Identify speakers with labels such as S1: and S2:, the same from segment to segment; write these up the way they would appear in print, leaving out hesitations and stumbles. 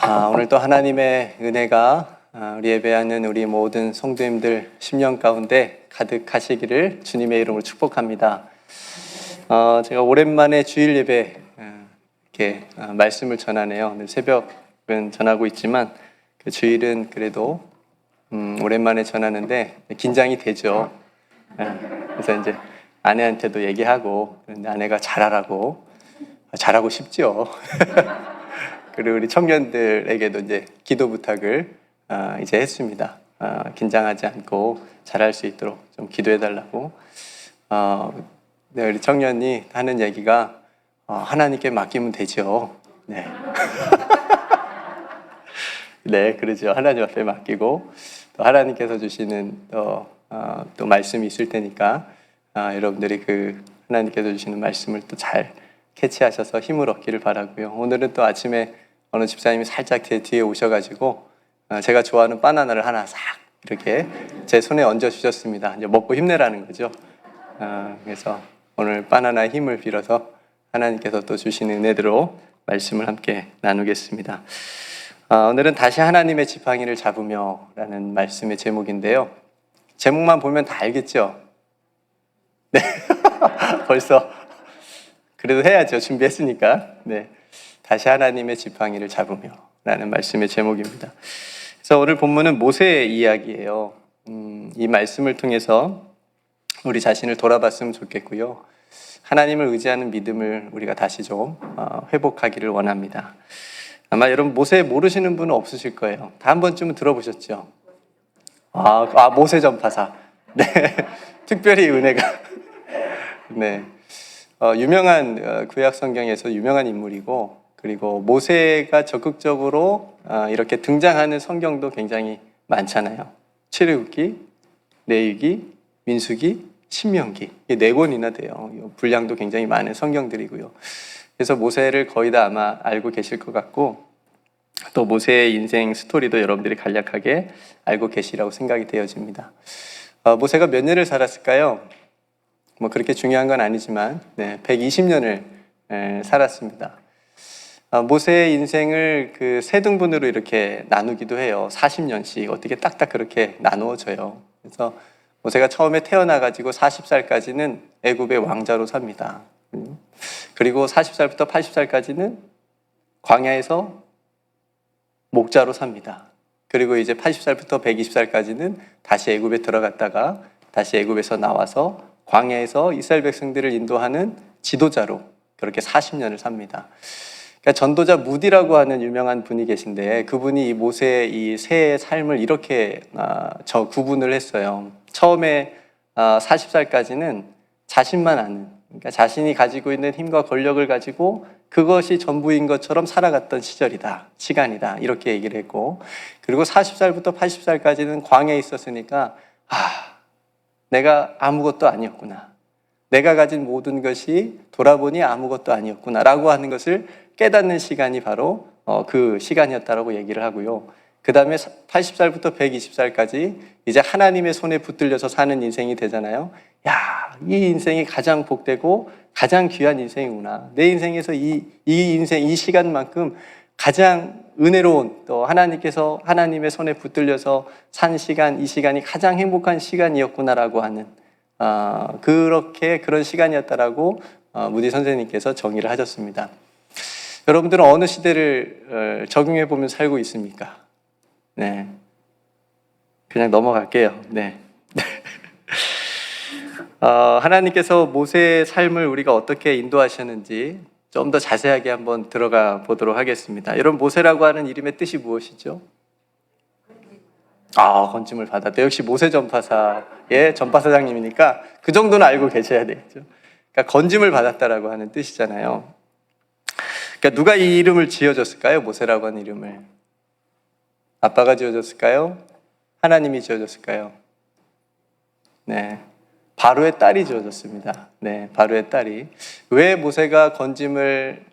S1: 오늘 또 하나님의 은혜가 우리 예배하는 우리 모든 성도님들 심령 가운데 가득하시기를 주님의 이름으로 축복합니다. 제가 오랜만에 주일 예배 이렇게 말씀을 전하네요. 새벽은 전하고 있지만 그 주일은 그래도 오랜만에 전하는데 긴장이 되죠. 그래서 이제 아내한테도 얘기하고, 그런데 아내가 잘하고 싶죠. 그리고 우리 청년들에게도 이제 기도 부탁을 이제 했습니다. 긴장하지 않고 잘할 수 있도록 좀 기도해 달라고. 네, 우리 청년이 하는 얘기가 하나님께 맡기면 되죠. 네. 네, 그러죠. 하나님 앞에 맡기고 또 하나님께서 주시는 또 말씀이 있을 테니까 여러분들이 그 하나님께서 주시는 말씀을 또 잘 캐치하셔서 힘을 얻기를 바라고요. 오늘은 또 아침에 어느 집사님이 살짝 제 뒤에 오셔가지고 제가 좋아하는 바나나를 하나 싹 이렇게 제 손에 얹어 주셨습니다. 이제 먹고 힘내라는 거죠. 그래서 오늘 바나나의 힘을 빌어서 하나님께서 또 주시는 은혜대로 말씀을 함께 나누겠습니다. 오늘은 다시 하나님의 지팡이를 잡으며 라는 말씀의 제목인데요. 제목만 보면 다 알겠죠? 네. 벌써 그래도 해야죠. 준비했으니까. 네. 다시 하나님의 지팡이를 잡으며 라는 말씀의 제목입니다. 그래서 오늘 본문은 모세의 이야기예요. 이 말씀을 통해서 우리 자신을 돌아봤으면 좋겠고요. 하나님을 의지하는 믿음을 우리가 다시 좀 회복하기를 원합니다. 아마 여러분 모세 모르시는 분은 없으실 거예요. 다 한 번쯤은 들어보셨죠? 모세 전파사. 네. 특별히 은혜가. 네. 유명한 구약 성경에서 유명한 인물이고, 그리고 모세가 적극적으로 이렇게 등장하는 성경도 굉장히 많잖아요. 출애굽기, 레위기, 민수기, 신명기, 이게 4권이나 돼요. 분량도 굉장히 많은 성경들이고요. 그래서 모세를 거의 다 아마 알고 계실 것 같고, 또 모세의 인생 스토리도 여러분들이 간략하게 알고 계시라고 생각이 되어집니다. 모세가 몇 년을 살았을까요? 뭐 그렇게 중요한 건 아니지만 120년을 살았습니다. 모세의 인생을 그 세 등분으로 이렇게 나누기도 해요. 40년씩 어떻게 딱딱 그렇게 나누어져요. 그래서 모세가 처음에 태어나가지고 40살까지는 애굽의 왕자로 삽니다. 그리고 40살부터 80살까지는 광야에서 목자로 삽니다. 그리고 이제 80살부터 120살까지는 다시 애굽에 들어갔다가 다시 애굽에서 나와서 광야에서 이스라엘 백성들을 인도하는 지도자로 그렇게 40년을 삽니다. 그러니까 전도자 무디라고 하는 유명한 분이 계신데, 그분이 이 모세의 이 세 삶을 이렇게 구분을 했어요. 처음에 40살까지는 자신만 아는, 그러니까 자신이 가지고 있는 힘과 권력을 가지고 그것이 전부인 것처럼 살아갔던 시간이다 이렇게 얘기를 했고, 그리고 40살부터 80살까지는 광야에 있었으니까 내가 아무것도 아니었구나, 내가 가진 모든 것이 돌아보니 아무것도 아니었구나 라고 하는 것을 깨닫는 시간이 바로 그 시간이었다라고 얘기를 하고요. 그 다음에 80살부터 120살까지 이제 하나님의 손에 붙들려서 사는 인생이 되잖아요. 이 인생이 가장 복되고 가장 귀한 인생이구나. 내 인생에서 이 인생, 이 시간만큼 가장 은혜로운, 또 하나님께서 하나님의 손에 붙들려서 산 시간, 이 시간이 가장 행복한 시간이었구나라고 하는 그런 시간이었다라고 무디 선생님께서 정의를 하셨습니다. 여러분들은 어느 시대를 적용해 보면 살고 있습니까? 네, 그냥 넘어갈게요. 네. 하나님께서 모세의 삶을 우리가 어떻게 인도하셨는지 좀 더 자세하게 한번 들어가 보도록 하겠습니다. 여러분, 모세라고 하는 이름의 뜻이 무엇이죠? 건짐을 받았다. 역시 모세 전파사의 전파사장님이니까 그 정도는 알고 계셔야 되겠죠. 그러니까 건짐을 받았다라고 하는 뜻이잖아요. 그러니까 누가 이 이름을 지어줬을까요? 모세라고 하는 이름을. 아빠가 지어줬을까요? 하나님이 지어줬을까요? 네. 바로의 딸이 지어졌습니다. 네, 바로의 딸이. 왜 모세가 건짐을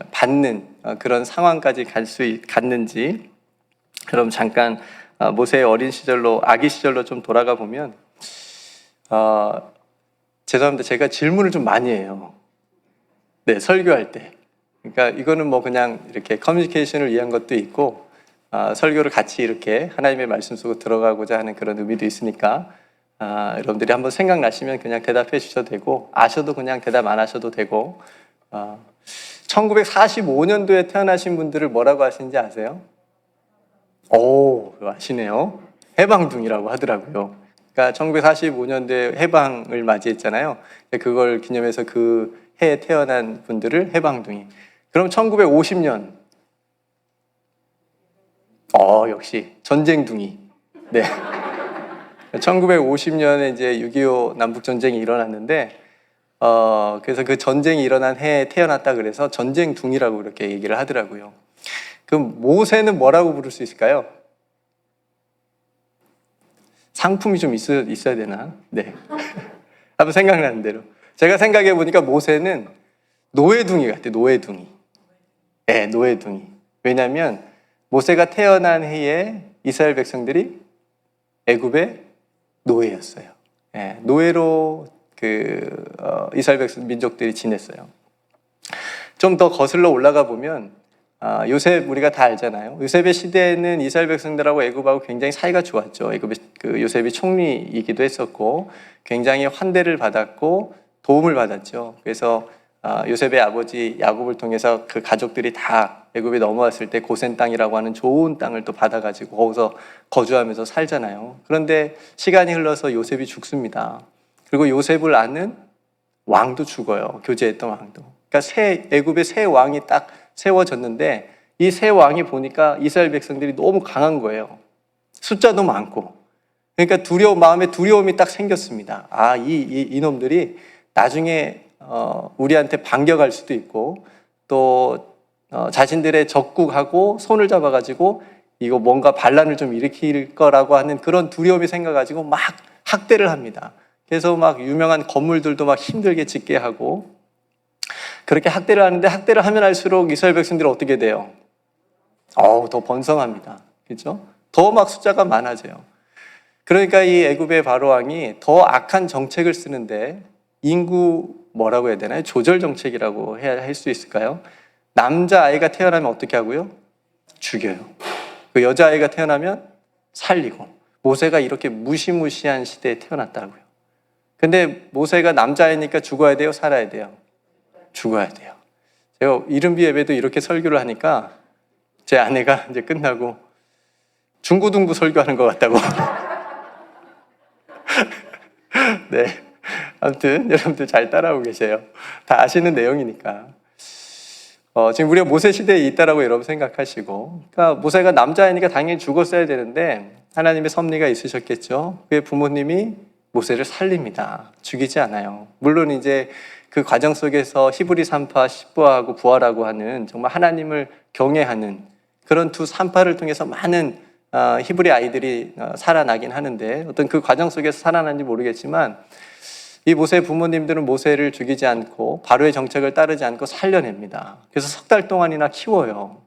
S1: 받는 그런 상황까지 갔는지, 그럼 잠깐 모세의 어린 시절로, 아기 시절로 좀 돌아가 보면, 죄송합니다. 제가 질문을 좀 많이 해요. 네, 설교할 때. 그러니까 이거는 뭐 그냥 이렇게 커뮤니케이션을 위한 것도 있고 설교를 같이 이렇게 하나님의 말씀 속으로 들어가고자 하는 그런 의미도 있으니까 여러분들이 한번 생각나시면 그냥 대답해 주셔도 되고 아셔도 그냥 대답 안 하셔도 되고 1945년도에 태어나신 분들을 뭐라고 하시는지 아세요? 오, 아시네요. 해방둥이라고 하더라고요. 그러니까 1945년도에 해방을 맞이했잖아요. 그걸 기념해서 그 해에 태어난 분들을 해방둥이. 그럼 1950년. 역시 전쟁둥이. 네. 1950년에 이제 6.25 남북전쟁이 일어났는데, 그래서 그 전쟁이 일어난 해에 태어났다 그래서 전쟁둥이라고 이렇게 얘기를 하더라고요. 그럼 모세는 뭐라고 부를 수 있을까요? 상품이 좀 있어야 되나? 네. 한번 생각나는 대로. 제가 생각해 보니까 모세는 노예둥이 같아요. 노예둥이. 네, 노예둥이. 왜냐하면 모세가 태어난 해에 이스라엘 백성들이 애굽의 노예였어요. 네, 노예로 이스라엘 백성 민족들이 지냈어요. 좀 더 거슬러 올라가 보면 요셉 우리가 다 알잖아요. 요셉의 시대에는 이스라엘 백성들하고 애굽하고 굉장히 사이가 좋았죠. 애굽의 요셉이 총리이기도 했었고 굉장히 환대를 받았고 도움을 받았죠. 그래서 요셉의 아버지 야곱을 통해서 그 가족들이 다 애굽에 넘어왔을 때 고센 땅이라고 하는 좋은 땅을 또 받아가지고 거기서 거주하면서 살잖아요. 그런데 시간이 흘러서 요셉이 죽습니다. 그리고 요셉을 아는 왕도 죽어요. 교제했던 왕도. 그러니까 애굽의 새 왕이 딱 세워졌는데 이 새 왕이 보니까 이스라엘 백성들이 너무 강한 거예요. 숫자도 많고. 그러니까 마음에 두려움이 딱 생겼습니다. 이놈들이 나중에 우리한테 반격할 수도 있고 또 자신들의 적국하고 손을 잡아가지고 이거 뭔가 반란을 좀 일으킬 거라고 하는 그런 두려움이 생겨가지고 막 학대를 합니다. 그래서 막 유명한 건물들도 막 힘들게 짓게 하고 그렇게 학대를 하는데 학대를 하면 할수록 이스라엘 백성들이 어떻게 돼요? 더 번성합니다. 그렇죠? 더 막 숫자가 많아져요. 그러니까 이 애굽의 바로왕이 더 악한 정책을 쓰는데 인구 뭐라고 해야 되나요? 조절 정책이라고 해야 할 수 있을까요? 남자아이가 태어나면 어떻게 하고요? 죽여요. 그 여자아이가 태어나면 살리고. 모세가 이렇게 무시무시한 시대에 태어났다고요. 근데 모세가 남자아이니까 죽어야 돼요? 살아야 돼요? 죽어야 돼요. 제가 이른비 예배도 이렇게 설교를 하니까 제 아내가 이제 끝나고 중고등부 설교하는 것 같다고. 네. 아무튼 여러분들 잘 따라오고 계세요. 다 아시는 내용이니까. 지금 우리가 모세 시대에 있다라고 여러분 생각하시고, 그러니까 모세가 남자이니까 당연히 죽었어야 되는데 하나님의 섭리가 있으셨겠죠. 그의 부모님이 모세를 살립니다. 죽이지 않아요. 물론 이제 그 과정 속에서 히브리 산파, 십부하고 부하라고 하는 정말 하나님을 경외하는 그런 두 산파를 통해서 많은 히브리 아이들이 살아나긴 하는데 어떤 그 과정 속에서 살아난지 모르겠지만 이 모세의 부모님들은 모세를 죽이지 않고 바로의 정책을 따르지 않고 살려냅니다. 그래서 석 달 동안이나 키워요.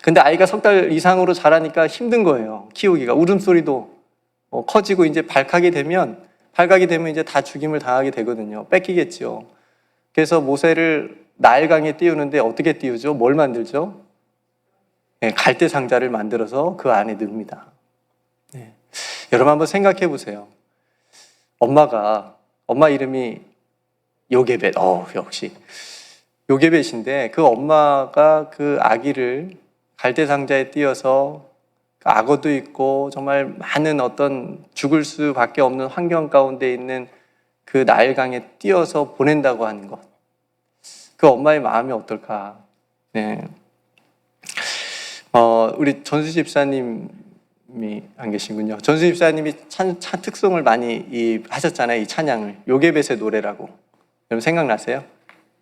S1: 근데 아이가 석 달 이상으로 자라니까 힘든 거예요. 키우기가. 울음소리도 커지고 이제 발각이 되면 이제 다 죽임을 당하게 되거든요. 뺏기겠죠. 그래서 모세를 나일강에 띄우는데 어떻게 띄우죠? 뭘 만들죠? 네, 갈대 상자를 만들어서 그 안에 넣습니다. 네. 여러분 한번 생각해 보세요. 엄마 이름이 요게벳. 역시 요게벳인데 그 엄마가 그 아기를 갈대 상자에 띄어서 악어도 있고 정말 많은 어떤 죽을 수밖에 없는 환경 가운데 있는 그 나일강에 띄어서 보낸다고 하는 것. 그 엄마의 마음이 어떨까? 네. 우리 전수 집사님이 안 계시군요. 전수 집사님이 특송을 많이 하셨잖아요. 이 찬양을. 요게벳의 노래라고. 여러분 생각나세요?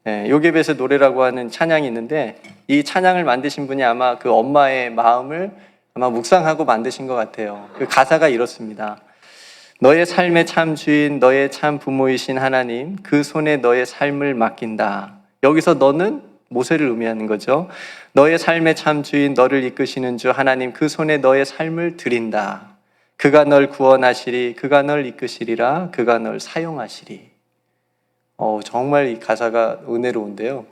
S1: 네, 요게벳의 노래라고 하는 찬양이 있는데 이 찬양을 만드신 분이 아마 그 엄마의 마음을 아마 묵상하고 만드신 것 같아요. 그 가사가 이렇습니다. 너의 삶의 참 주인, 너의 참 부모이신 하나님, 그 손에 너의 삶을 맡긴다. 여기서 너는 모세를 의미하는 거죠. 너의 삶의 참 주인, 너를 이끄시는 주 하나님, 그 손에 너의 삶을 드린다. 그가 널 구원하시리, 그가 널 이끄시리라, 그가 널 사용하시리. 정말 이 가사가 은혜로운데요.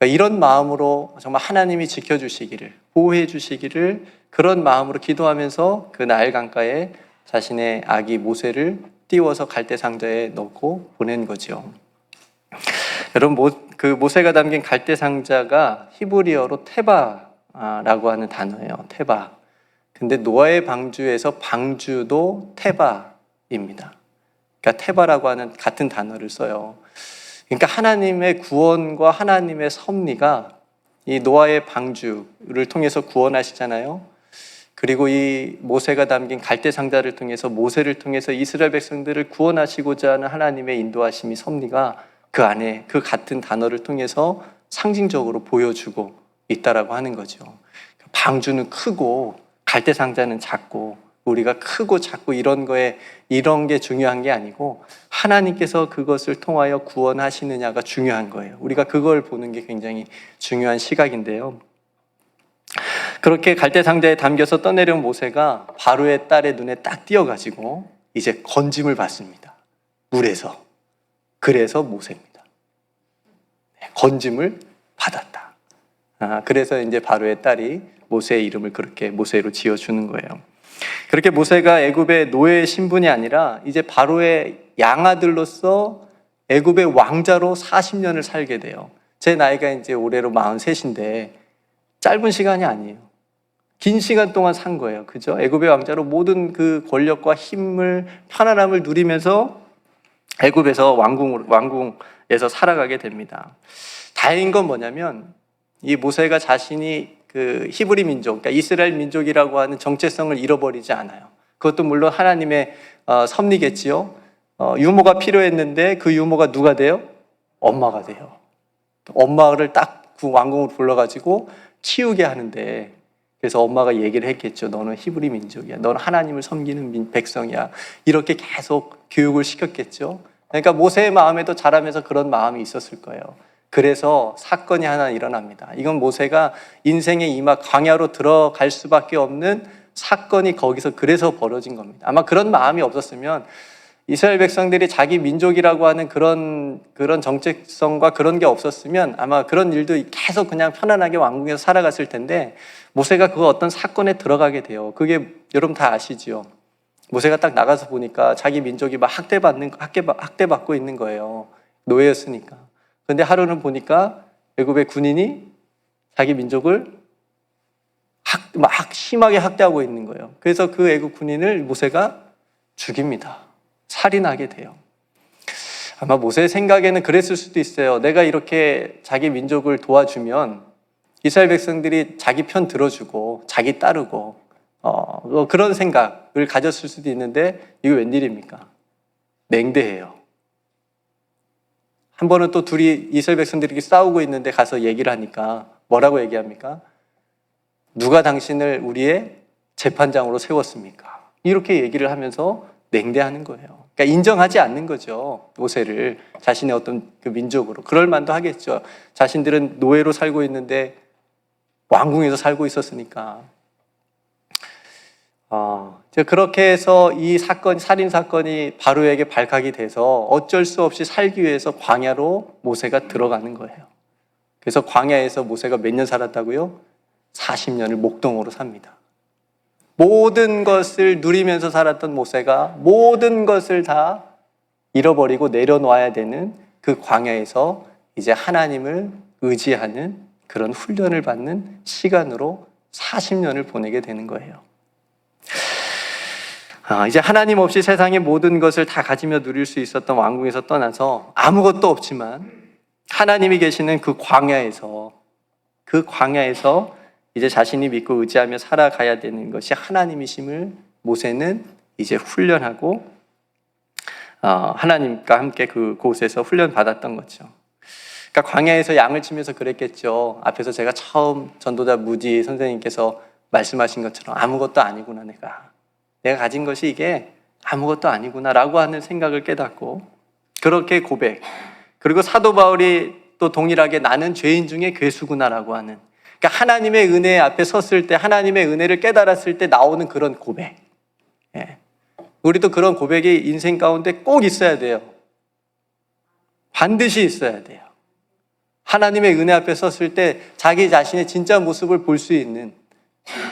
S1: 그러니까 이런 마음으로 정말 하나님이 지켜주시기를, 보호해 주시기를 그런 마음으로 기도하면서 그 나일 강가에 자신의 아기 모세를 띄워서 갈대 상자에 넣고 보낸 거죠. 여러분, 그 모세가 담긴 갈대 상자가 히브리어로 테바라고 하는 단어예요. 테바. 근데 노아의 방주에서 방주도 테바입니다. 그러니까 테바라고 하는 같은 단어를 써요. 그러니까 하나님의 구원과 하나님의 섭리가 이 노아의 방주를 통해서 구원하시잖아요. 그리고 이 모세가 담긴 갈대 상자를 통해서 모세를 통해서 이스라엘 백성들을 구원하시고자 하는 하나님의 인도하심이 섭리가 그 안에 그 같은 단어를 통해서 상징적으로 보여주고 있다라고 하는 거죠. 방주는 크고 갈대 상자는 작고 우리가 크고 작고 이런 게 중요한 게 아니고 하나님께서 그것을 통하여 구원하시느냐가 중요한 거예요. 우리가 그걸 보는 게 굉장히 중요한 시각인데요. 그렇게 갈대 상자에 담겨서 떠내려온 모세가 바로의 딸의 눈에 딱 띄어가지고 이제 건짐을 받습니다. 물에서. 그래서 모세입니다. 건짐을 받았다. 그래서 이제 바로의 딸이 모세의 이름을 그렇게 모세로 지어주는 거예요. 그렇게 모세가 애굽의 노예의 신분이 아니라 이제 바로의 양아들로서 애굽의 왕자로 40년을 살게 돼요. 제 나이가 이제 올해로 43인데 짧은 시간이 아니에요. 긴 시간 동안 산 거예요. 그죠? 애굽의 왕자로 모든 그 권력과 힘을, 편안함을 누리면서 애굽에서 왕궁에서 살아가게 됩니다. 다행인 건 뭐냐면 이 모세가 자신이 그 히브리 민족, 그러니까 이스라엘 민족이라고 하는 정체성을 잃어버리지 않아요. 그것도 물론 하나님의 섭리겠지요. 유모가 필요했는데 그 유모가 누가 돼요? 엄마가 돼요. 엄마를 딱 그 왕궁으로 불러가지고 키우게 하는데, 그래서 엄마가 얘기를 했겠죠. 너는 히브리 민족이야. 너는 하나님을 섬기는 백성이야. 이렇게 계속 교육을 시켰겠죠. 그러니까 모세의 마음에도 자라면서 그런 마음이 있었을 거예요. 그래서 사건이 하나 일어납니다. 이건 모세가 인생의 이마 광야로 들어갈 수밖에 없는 사건이 거기서 그래서 벌어진 겁니다. 아마 그런 마음이 없었으면 이스라엘 백성들이 자기 민족이라고 하는 그런 정체성과 그런 게 없었으면 아마 그런 일도 계속 그냥 편안하게 왕궁에서 살아갔을 텐데 모세가 그 어떤 사건에 들어가게 돼요. 그게 여러분 다 아시죠? 모세가 딱 나가서 보니까 자기 민족이 막 학대받고 있는 거예요. 노예였으니까. 그런데 하루는 보니까 애굽의 군인이 자기 민족을 막 심하게 학대하고 있는 거예요. 그래서 그 애굽 군인을 모세가 죽입니다. 살인하게 돼요. 아마 모세의 생각에는 그랬을 수도 있어요. 내가 이렇게 자기 민족을 도와주면 이스라엘 백성들이 자기 편 들어주고 자기 따르고 그런 생각을 가졌을 수도 있는데 이거 웬일입니까? 맹대해요. 한 번은 또 둘이 이스라엘 백성들이 싸우고 있는데 가서 얘기를 하니까 뭐라고 얘기합니까? 누가 당신을 우리의 재판장으로 세웠습니까? 이렇게 얘기를 하면서 냉대하는 거예요. 그러니까 인정하지 않는 거죠. 모세를 자신의 어떤 그 민족으로. 그럴 만도 하겠죠. 자신들은 노예로 살고 있는데 왕궁에서 살고 있었으니까. 그렇게 해서 이 사건, 살인 사건이 바로에게 발각이 돼서 어쩔 수 없이 살기 위해서 광야로 모세가 들어가는 거예요. 그래서 광야에서 모세가 몇 년 살았다고요? 40년을 목동으로 삽니다. 모든 것을 누리면서 살았던 모세가 모든 것을 다 잃어버리고 내려놓아야 되는 그 광야에서 이제 하나님을 의지하는 그런 훈련을 받는 시간으로 40년을 보내게 되는 거예요. 이제 하나님 없이 세상의 모든 것을 다 가지며 누릴 수 있었던 왕궁에서 떠나서 아무것도 없지만 하나님이 계시는 그 광야에서 이제 자신이 믿고 의지하며 살아가야 되는 것이 하나님이심을 모세는 이제 훈련하고 하나님과 함께 그곳에서 훈련받았던 거죠. 그러니까 광야에서 양을 치면서 그랬겠죠. 앞에서 제가 처음 전도자 무디 선생님께서 말씀하신 것처럼 아무것도 아니구나 내가 가진 것이 이게 아무것도 아니구나 라고 하는 생각을 깨닫고 그렇게 고백, 그리고 사도 바울이 또 동일하게 나는 죄인 중에 괴수구나 라고 하는, 그러니까 하나님의 은혜 앞에 섰을 때 하나님의 은혜를 깨달았을 때 나오는 그런 고백. 우리도 그런 고백이 인생 가운데 꼭 있어야 돼요. 반드시 있어야 돼요. 하나님의 은혜 앞에 섰을 때 자기 자신의 진짜 모습을 볼 수 있는,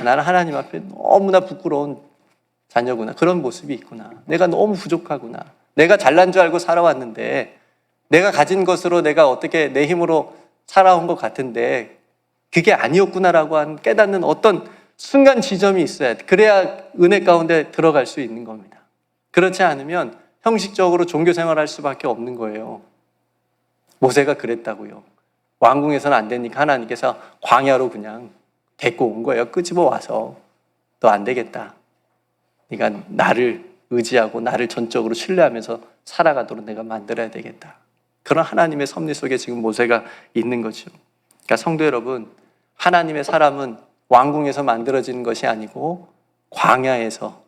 S1: 나는 하나님 앞에 너무나 부끄러운 자녀구나, 그런 모습이 있구나, 내가 너무 부족하구나, 내가 잘난 줄 알고 살아왔는데 내가 가진 것으로 내가 어떻게 내 힘으로 살아온 것 같은데 그게 아니었구나라고 하는 깨닫는 어떤 순간 지점이 있어야 돼. 그래야 은혜 가운데 들어갈 수 있는 겁니다. 그렇지 않으면 형식적으로 종교 생활할 수밖에 없는 거예요. 모세가 그랬다고요. 왕궁에서는 안 되니까 하나님께서 광야로 그냥 데리고 온 거예요. 끄집어 와서 너 안 되겠다, 네가 나를 의지하고 나를 전적으로 신뢰하면서 살아가도록 내가 만들어야 되겠다. 그런 하나님의 섭리 속에 지금 모세가 있는 거죠. 그러니까 성도 여러분, 하나님의 사람은 왕궁에서 만들어지는 것이 아니고 광야에서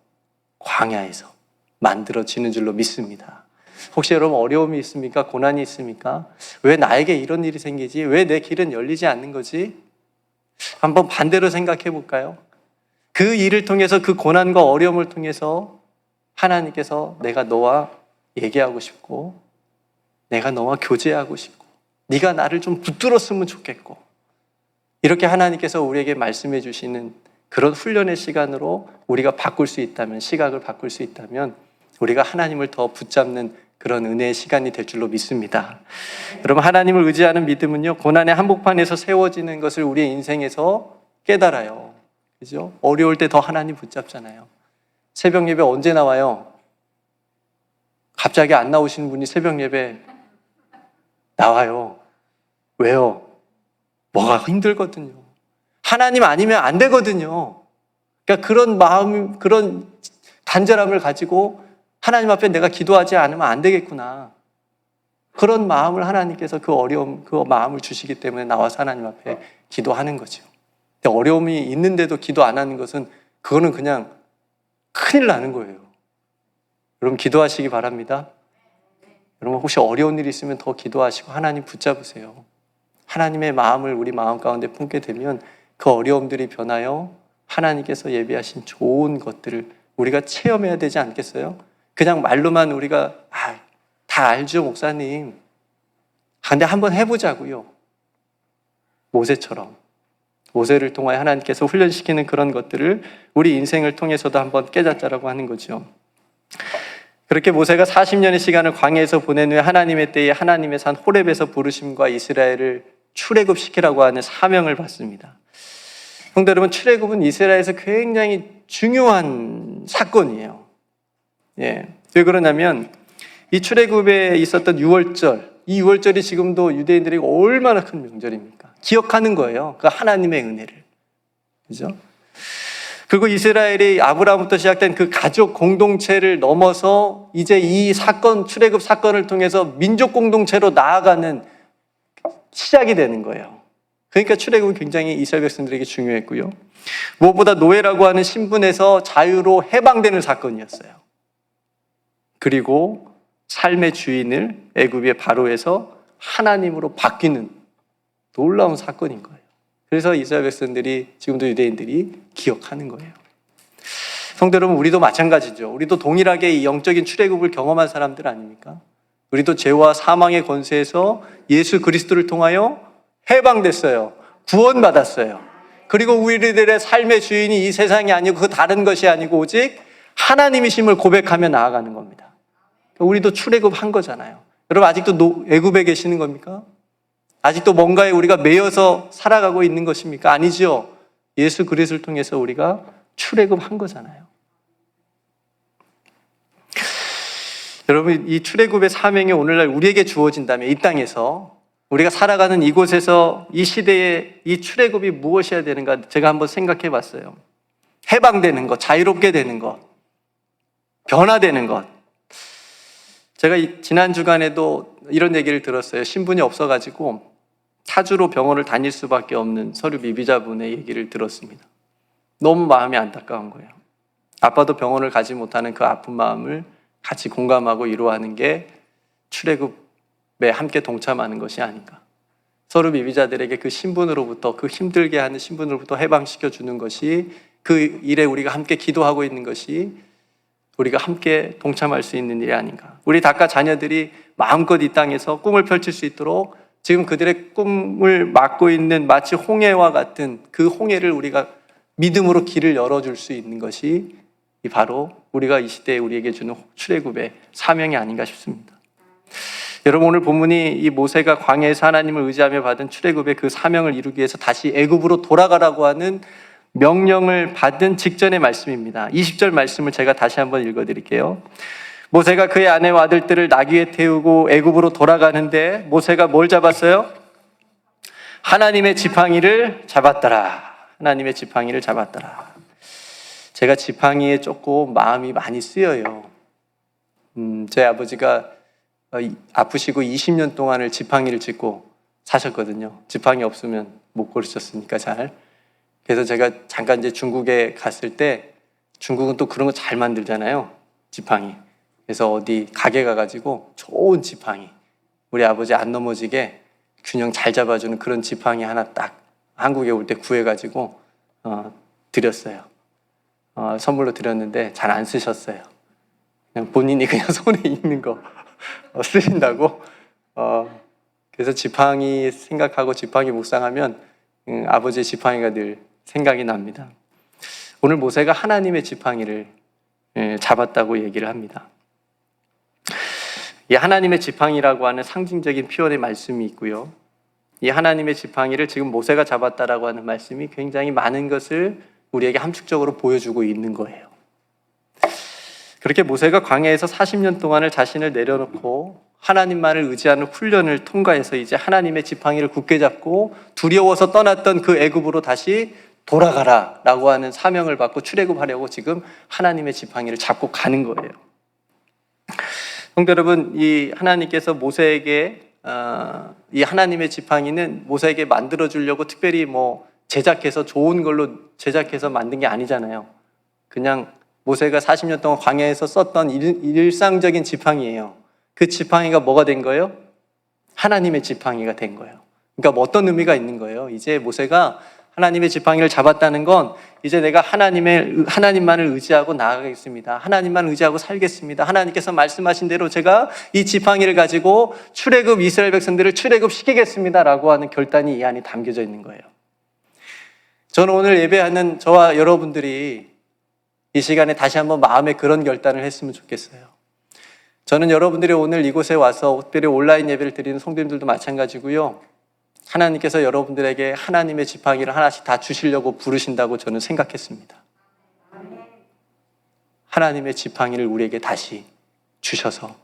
S1: 만들어지는 줄로 믿습니다. 혹시 여러분 어려움이 있습니까? 고난이 있습니까? 왜 나에게 이런 일이 생기지? 왜 내 길은 열리지 않는 거지? 한번 반대로 생각해 볼까요? 그 일을 통해서, 그 고난과 어려움을 통해서 하나님께서 내가 너와 얘기하고 싶고, 내가 너와 교제하고 싶고, 네가 나를 좀 붙들었으면 좋겠고, 이렇게 하나님께서 우리에게 말씀해 주시는 그런 훈련의 시간으로 우리가 바꿀 수 있다면, 시각을 바꿀 수 있다면 우리가 하나님을 더 붙잡는 그런 은혜의 시간이 될 줄로 믿습니다. 여러분, 하나님을 의지하는 믿음은요, 고난의 한복판에서 세워지는 것을 우리의 인생에서 깨달아요. 그죠? 어려울 때 더 하나님 붙잡잖아요. 새벽 예배 언제 나와요? 갑자기 안 나오시는 분이 새벽 예배 나와요. 왜요? 뭐가 힘들거든요. 하나님 아니면 안 되거든요. 그러니까 그런 마음, 그런 간절함을 가지고 하나님 앞에 내가 기도하지 않으면 안 되겠구나, 그런 마음을 하나님께서, 그 어려움, 그 마음을 주시기 때문에 나와서 하나님 앞에 기도하는 거죠. 근데 어려움이 있는데도 기도 안 하는 것은, 그거는 그냥 큰일 나는 거예요. 여러분, 기도하시기 바랍니다. 여러분, 혹시 어려운 일이 있으면 더 기도하시고 하나님 붙잡으세요. 하나님의 마음을 우리 마음 가운데 품게 되면 그 어려움들이 변하여 하나님께서 예비하신 좋은 것들을 우리가 체험해야 되지 않겠어요? 그냥 말로만 우리가 다 알죠 목사님, 근데 한번 해보자고요. 모세처럼, 모세를 통하여 하나님께서 훈련시키는 그런 것들을 우리 인생을 통해서도 한번 깨닫자라고 하는 거죠. 그렇게 모세가 40년의 시간을 광야에서 보낸 후에 하나님의 때에 하나님의 산 호렙에서 부르심과 이스라엘을 출애굽시키라고 하는 사명을 받습니다. 성도 여러분, 출애굽은 이스라엘에서 굉장히 중요한 사건이에요. 왜 그러냐면 이 출애굽에 있었던 유월절, 이 유월절이 지금도 유대인들에게 얼마나 큰 명절입니까? 기억하는 거예요. 그 하나님의 은혜를. 그죠? 그리고 이스라엘이 아브라함부터 시작된 그 가족 공동체를 넘어서 이제 이 사건, 출애굽 사건을 통해서 민족 공동체로 나아가는 시작이 되는 거예요. 그러니까 출애굽은 굉장히 이스라엘 백성들에게 중요했고요. 무엇보다 노예라고 하는 신분에서 자유로 해방되는 사건이었어요. 그리고 삶의 주인을 애굽의 바로에서 하나님으로 바뀌는 놀라운 사건인 거예요. 그래서 이스라엘 백성들이, 지금도 유대인들이 기억하는 거예요. 성도 여러분, 우리도 마찬가지죠. 우리도 동일하게 이 영적인 출애굽을 경험한 사람들 아닙니까? 우리도 죄와 사망의 권세에서 예수 그리스도를 통하여 해방됐어요. 구원받았어요. 그리고 우리들의 삶의 주인이 이 세상이 아니고 그 다른 것이 아니고 오직 하나님이심을 고백하며 나아가는 겁니다. 우리도 출애굽한 거잖아요. 여러분, 아직도 애굽에 계시는 겁니까? 아직도 뭔가에 우리가 매여서 살아가고 있는 것입니까? 아니죠. 예수 그리스도를 통해서 우리가 출애굽한 거잖아요. 여러분, 이 출애굽의 사명이 오늘날 우리에게 주어진다면, 이 땅에서 우리가 살아가는 이곳에서 이 시대에 이 출애굽이 무엇이어야 되는가, 제가 한번 생각해 봤어요. 해방되는 것, 자유롭게 되는 것, 변화되는 것. 제가 지난 주간에도 이런 얘기를 들었어요. 신분이 없어가지고 타주로 병원을 다닐 수밖에 없는 서류 미비자분의 얘기를 들었습니다. 너무 마음이 안타까운 거예요. 아빠도 병원을 가지 못하는 그 아픈 마음을 같이 공감하고 위로하는 게 출애굽에 함께 동참하는 것이 아닌가. 서류 미비자들에게 그 신분으로부터, 그 힘들게 하는 신분으로부터 해방시켜 주는 것이, 그 일에 우리가 함께 기도하고 있는 것이 우리가 함께 동참할 수 있는 일이 아닌가. 우리 각각 자녀들이 마음껏 이 땅에서 꿈을 펼칠 수 있도록 지금 그들의 꿈을 막고 있는 마치 홍해와 같은 그 홍해를 우리가 믿음으로 길을 열어줄 수 있는 것이 바로 우리가 이 시대에 우리에게 주는 출애굽의 사명이 아닌가 싶습니다. 여러분, 오늘 본문이 이 모세가 광야에서 하나님을 의지하며 받은 출애굽의 그 사명을 이루기 위해서 다시 애굽으로 돌아가라고 하는 명령을 받은 직전의 말씀입니다. 20절 말씀을 제가 다시 한번 읽어드릴게요. 모세가 그의 아내와 아들들을 나귀에 태우고 애굽으로 돌아가는데 모세가 뭘 잡았어요? 하나님의 지팡이를 잡았더라. 하나님의 지팡이를 잡았더라. 제가 지팡이에 조금 마음이 많이 쓰여요. 제 아버지가 아프시고 20년 동안을 지팡이를 짚고 사셨거든요. 지팡이 없으면 못 걸으셨으니까 잘. 그래서 제가 잠깐 이제 중국에 갔을 때, 중국은 또 그런 거 잘 만들잖아요. 지팡이. 그래서 어디 가게 가가지고 좋은 지팡이, 우리 아버지 안 넘어지게 균형 잘 잡아주는 그런 지팡이 하나 딱 한국에 올 때 구해가지고 드렸어요. 선물로 드렸는데 잘 안 쓰셨어요. 그냥 본인이 그냥 손에 있는 거 쓰신다고. 그래서 지팡이 생각하고 지팡이 묵상하면 아버지의 지팡이가 늘 생각이 납니다. 오늘 모세가 하나님의 지팡이를 잡았다고 얘기를 합니다. 이 하나님의 지팡이라고 하는 상징적인 표현의 말씀이 있고요. 이 하나님의 지팡이를 지금 모세가 잡았다라고 하는 말씀이 굉장히 많은 것을 우리에게 함축적으로 보여주고 있는 거예요. 그렇게 모세가 광야에서 40년 동안을 자신을 내려놓고 하나님만을 의지하는 훈련을 통과해서 이제 하나님의 지팡이를 굳게 잡고 두려워서 떠났던 그 애굽으로 다시 돌아가라라고 하는 사명을 받고 출애굽하려고 지금 하나님의 지팡이를 잡고 가는 거예요. 성도 여러분, 이 하나님께서 모세에게 이 하나님의 지팡이는 모세에게 만들어 주려고 특별히 제작해서 좋은 걸로 제작해서 만든 게 아니잖아요. 그냥 모세가 40년 동안 광야에서 썼던 일상적인 지팡이예요. 그 지팡이가 뭐가 된 거예요? 하나님의 지팡이가 된 거예요. 그러니까 어떤 의미가 있는 거예요? 이제 모세가 하나님의 지팡이를 잡았다는 건 이제 내가 하나님만을 의지하고 나아가겠습니다. 하나님만 의지하고 살겠습니다. 하나님께서 말씀하신 대로 제가 이 지팡이를 가지고 출애굽 이스라엘 백성들을 출애굽시키겠습니다라고 하는 결단이 이 안에 담겨져 있는 거예요. 저는 오늘 예배하는 저와 여러분들이 이 시간에 다시 한번 마음에 그런 결단을 했으면 좋겠어요. 저는 여러분들이 오늘 이곳에 와서 특별히 온라인 예배를 드리는 성도님들도 마찬가지고요. 하나님께서 여러분들에게 하나님의 지팡이를 하나씩 다 주시려고 부르신다고 저는 생각했습니다. 하나님의 지팡이를 우리에게 다시 주셔서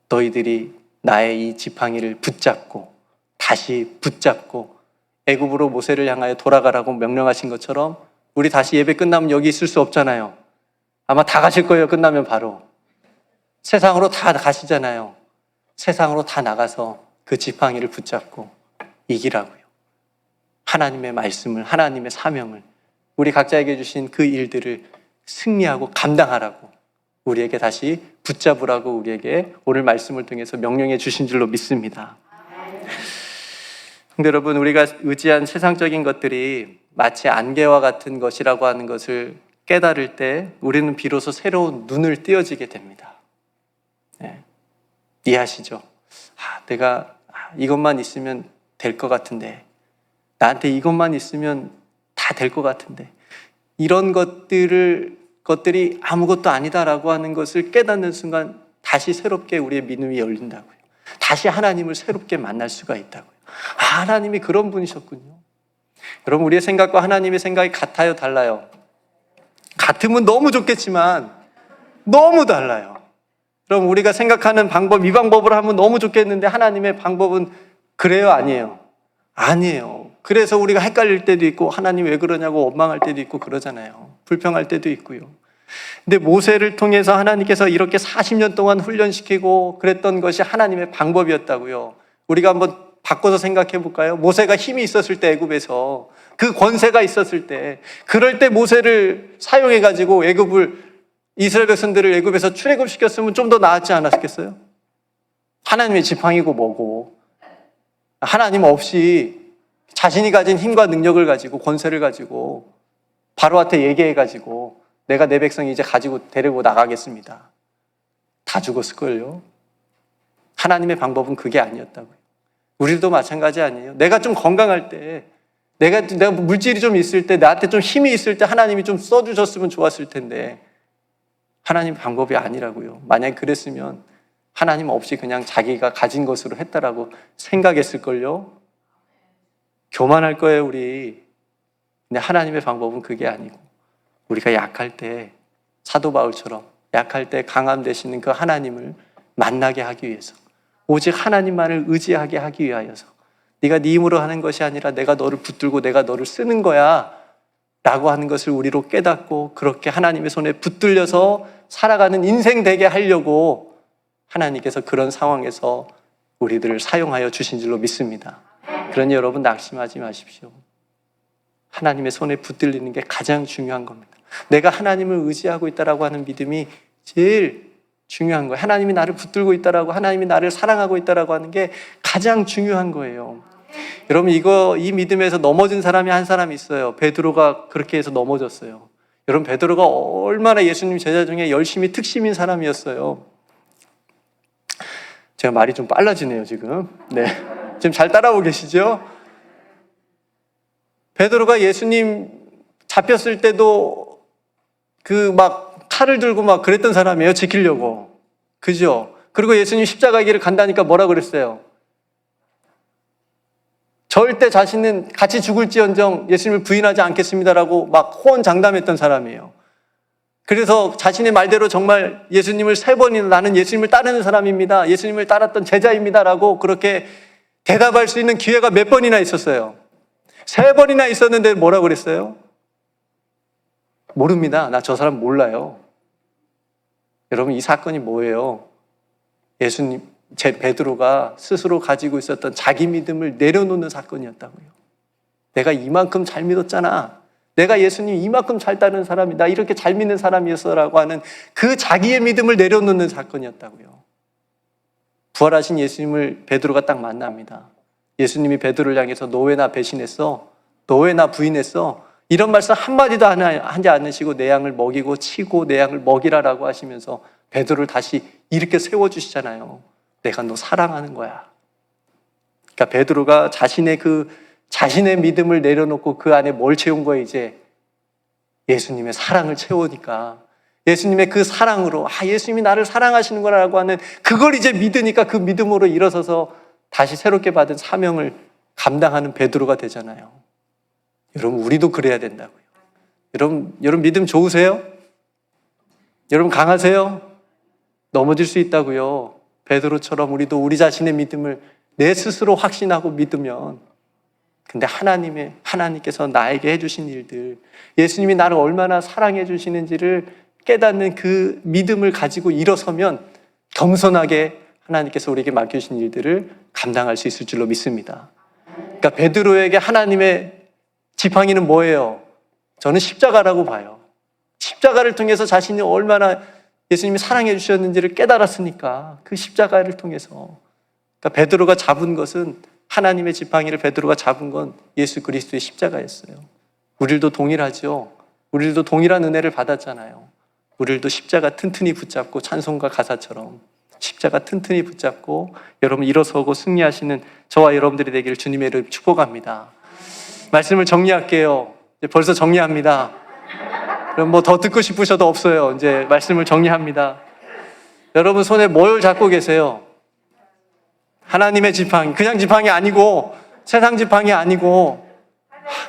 S1: 너희들이 나의 이 지팡이를 붙잡고 다시 붙잡고 애굽으로 모세를 향하여 돌아가라고 명령하신 것처럼 우리 다시 예배 끝나면 여기 있을 수 없잖아요. 아마 다 가실 거예요. 끝나면 바로. 세상으로 다 가시잖아요. 세상으로 다 나가서 그 지팡이를 붙잡고 이기라고요. 하나님의 말씀을, 하나님의 사명을, 우리 각자에게 주신 그 일들을 승리하고 감당하라고 우리에게 다시 붙잡으라고 우리에게 오늘 말씀을 통해서 명령해 주신 줄로 믿습니다. 근데 여러분, 우리가 의지한 세상적인 것들이 마치 안개와 같은 것이라고 하는 것을 깨달을 때 우리는 비로소 새로운 눈을 띄어지게 됩니다. 네. 이해하시죠? 내가 이것만 있으면 될 것 같은데, 나한테 이것만 있으면 다 될 것 같은데, 이런 것들이 아무것도 아니다라고 하는 것을 깨닫는 순간 다시 새롭게 우리의 믿음이 열린다고요. 다시 하나님을 새롭게 만날 수가 있다고요. 하나님이 그런 분이셨군요. 여러분, 우리의 생각과 하나님의 생각이 같아요, 달라요? 같으면 너무 좋겠지만 너무 달라요. 그럼 우리가 생각하는 방법, 이 방법으로 하면 너무 좋겠는데 하나님의 방법은 그래요, 아니에요? 아니에요. 그래서 우리가 헷갈릴 때도 있고 하나님 왜 그러냐고 원망할 때도 있고 그러잖아요. 불평할 때도 있고요. 근데 모세를 통해서 하나님께서 이렇게 40년 동안 훈련시키고 그랬던 것이 하나님의 방법이었다고요. 우리가 한번 바꿔서 생각해 볼까요? 모세가 힘이 있었을 때, 애굽에서 그 권세가 있었을 때, 그럴 때 모세를 사용해 가지고 이스라엘 백성들을 애굽에서 출애굽시켰으면 좀 더 나았지 않았겠어요? 하나님의 지팡이고 뭐고, 하나님 없이 자신이 가진 힘과 능력을 가지고 권세를 가지고 바로한테 얘기해 가지고 내가 내 백성 이제 가지고 데리고 나가겠습니다. 다 죽었을걸요. 하나님의 방법은 그게 아니었다고요. 우리도 마찬가지 아니에요? 내가 좀 건강할 때, 내가 물질이 좀 있을 때, 나한테 좀 힘이 있을 때 하나님이 좀 써주셨으면 좋았을 텐데 하나님 방법이 아니라고요. 만약에 그랬으면 하나님 없이 그냥 자기가 가진 것으로 했다라고 생각했을걸요. 교만할 거예요, 우리. 근데 하나님의 방법은 그게 아니고 우리가 약할 때 사도 바울처럼 약할 때 강함 되시는 그 하나님을 만나게 하기 위해서, 오직 하나님만을 의지하게 하기 위하여서, 네가 네 힘으로 하는 것이 아니라 내가 너를 붙들고 내가 너를 쓰는 거야 라고 하는 것을 우리로 깨닫고 그렇게 하나님의 손에 붙들려서 살아가는 인생 되게 하려고 하나님께서 그런 상황에서 우리들을 사용하여 주신 줄로 믿습니다. 그러니 여러분 낙심하지 마십시오. 하나님의 손에 붙들리는 게 가장 중요한 겁니다. 내가 하나님을 의지하고 있다라고 하는 믿음이 제일 중요한 거예요. 하나님이 나를 붙들고 있다라고, 하나님이 나를 사랑하고 있다라고 하는 게 가장 중요한 거예요. 여러분 이 믿음에서 넘어진 사람이 한 사람 있어요. 베드로가 그렇게 해서 넘어졌어요. 여러분 베드로가 얼마나 예수님 제자 중에 열심히 특심인 사람이었어요. 제가 말이 좀 빨라지네요 지금. 네, 지금 잘 따라오고 계시죠? 베드로가 예수님 잡혔을 때도 막 칼을 들고 막 그랬던 사람이에요. 지키려고. 그죠? 그리고 예수님 십자가 길을 간다니까 뭐라 그랬어요? 절대 자신은 같이 죽을지언정 예수님을 부인하지 않겠습니다라고 막 호언장담했던 사람이에요. 그래서 자신의 말대로 정말 예수님을 3번이나 나는 예수님을 따르는 사람입니다, 예수님을 따랐던 제자입니다라고 그렇게 대답할 수 있는 기회가 몇 번이나 있었어요. 3번이나 있었는데 뭐라고 그랬어요? 모릅니다. 나 저 사람 몰라요. 여러분 이 사건이 뭐예요? 베드로가 스스로 가지고 있었던 자기 믿음을 내려놓는 사건이었다고요. 내가 이만큼 잘 믿었잖아, 내가 예수님 이만큼 잘 따르는 사람이, 나 이렇게 잘 믿는 사람이었어라고 하는 그 자기의 믿음을 내려놓는 사건이었다고요. 부활하신 예수님을 베드로가 딱 만납니다. 예수님이 베드로를 향해서 너 왜 나 배신했어? 너 왜 나 부인했어? 이런 말씀 한마디도 하지 않으시고 내 양을 먹이고 치고 내 양을 먹이라라고 하시면서 베드로를 다시 이렇게 세워주시잖아요. 내가 너 사랑하는 거야. 그러니까 베드로가 자신의 믿음을 내려놓고 그 안에 뭘 채운 거예요? 이제 예수님의 사랑을 채우니까 예수님의 그 사랑으로 예수님이 나를 사랑하시는구나라고 하는 그걸 이제 믿으니까 그 믿음으로 일어서서 다시 새롭게 받은 사명을 감당하는 베드로가 되잖아요. 여러분 우리도 그래야 된다고요. 여러분 믿음 좋으세요? 여러분 강하세요? 넘어질 수 있다고요. 베드로처럼 우리도 우리 자신의 믿음을 내 스스로 확신하고 믿으면, 근데 하나님께서 나에게 해주신 일들, 예수님이 나를 얼마나 사랑해 주시는지를 깨닫는 그 믿음을 가지고 일어서면 겸손하게 하나님께서 우리에게 맡겨주신 일들을 감당할 수 있을 줄로 믿습니다. 그러니까 베드로에게 하나님의 지팡이는 뭐예요? 저는 십자가라고 봐요. 십자가를 통해서 자신이 얼마나 예수님이 사랑해 주셨는지를 깨달았으니까 그 십자가를 통해서, 그러니까 베드로가 잡은 것은, 하나님의 지팡이를 베드로가 잡은 건 예수 그리스도의 십자가였어요. 우리들도 동일하죠. 우리들도 동일한 은혜를 받았잖아요. 우리들도 십자가 튼튼히 붙잡고 찬송가 가사처럼 십자가 튼튼히 붙잡고 여러분 일어서고 승리하시는 저와 여러분들이 되기를 주님의 이름으로 축복합니다. 말씀을 정리할게요. 이제 벌써 정리합니다. 그럼 뭐 더 듣고 싶으셔도 없어요. 이제 말씀을 정리합니다. 여러분 손에 뭘 잡고 계세요? 하나님의 지팡이. 그냥 지팡이 아니고 세상 지팡이 아니고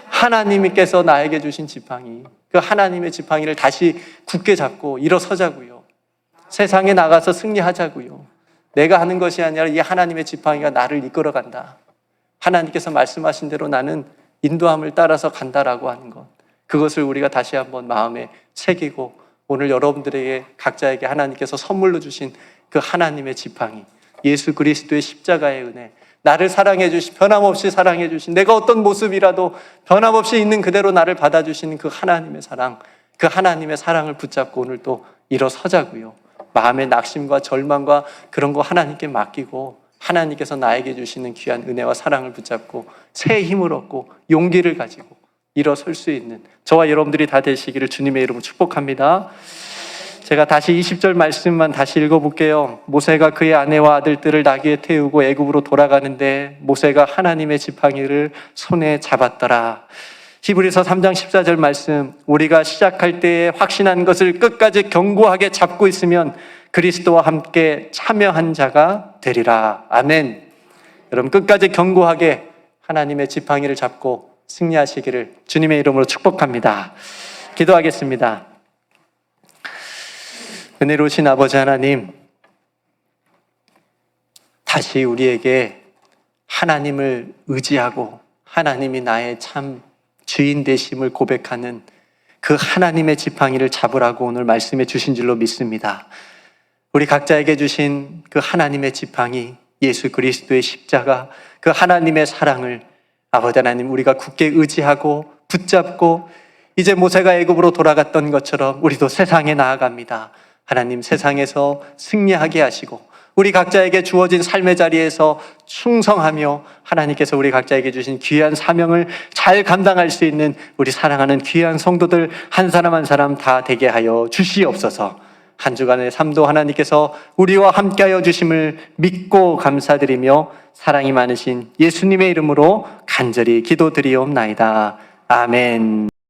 S1: 하나님께서 나에게 주신 지팡이, 그 하나님의 지팡이를 다시 굳게 잡고 일어서자고요. 세상에 나가서 승리하자고요. 내가 하는 것이 아니라 이 하나님의 지팡이가 나를 이끌어간다. 하나님께서 말씀하신 대로 나는 인도함을 따라서 간다라고 하는 것, 그것을 우리가 다시 한번 마음에 새기고 오늘 여러분들에게 각자에게 하나님께서 선물로 주신 그 하나님의 지팡이, 예수 그리스도의 십자가의 은혜, 나를 사랑해 주신, 변함없이 사랑해 주신, 내가 어떤 모습이라도 변함없이 있는 그대로 나를 받아주시는 그 하나님의 사랑, 그 하나님의 사랑을 붙잡고 오늘 또 일어서자고요. 마음의 낙심과 절망과 그런 거 하나님께 맡기고 하나님께서 나에게 주시는 귀한 은혜와 사랑을 붙잡고 새 힘을 얻고 용기를 가지고 일어설 수 있는 저와 여러분들이 다 되시기를 주님의 이름으로 축복합니다. 제가 다시 20절 말씀만 다시 읽어볼게요. 모세가 그의 아내와 아들들을 나귀에 태우고 애굽으로 돌아가는데 모세가 하나님의 지팡이를 손에 잡았더라. 히브리서 3장 14절 말씀, 우리가 시작할 때에 확신한 것을 끝까지 견고하게 잡고 있으면 그리스도와 함께 참여한 자가 되리라. 아멘. 여러분 끝까지 견고하게 하나님의 지팡이를 잡고 승리하시기를 주님의 이름으로 축복합니다. 기도하겠습니다. 은혜로우신 아버지 하나님, 다시 우리에게 하나님을 의지하고 하나님이 나의 참 주인 되심을 고백하는 그 하나님의 지팡이를 잡으라고 오늘 말씀해 주신 줄로 믿습니다. 우리 각자에게 주신 그 하나님의 지팡이, 예수 그리스도의 십자가, 그 하나님의 사랑을 아버지 하나님 우리가 굳게 의지하고 붙잡고 이제 모세가 애굽으로 돌아갔던 것처럼 우리도 세상에 나아갑니다. 하나님 세상에서 승리하게 하시고 우리 각자에게 주어진 삶의 자리에서 충성하며 하나님께서 우리 각자에게 주신 귀한 사명을 잘 감당할 수 있는 우리 사랑하는 귀한 성도들 한 사람 한 사람 다 되게 하여 주시옵소서. 한 주간의 삶도 하나님께서 우리와 함께하여 주심을 믿고 감사드리며 사랑이 많으신 예수님의 이름으로 간절히 기도드리옵나이다. 아멘.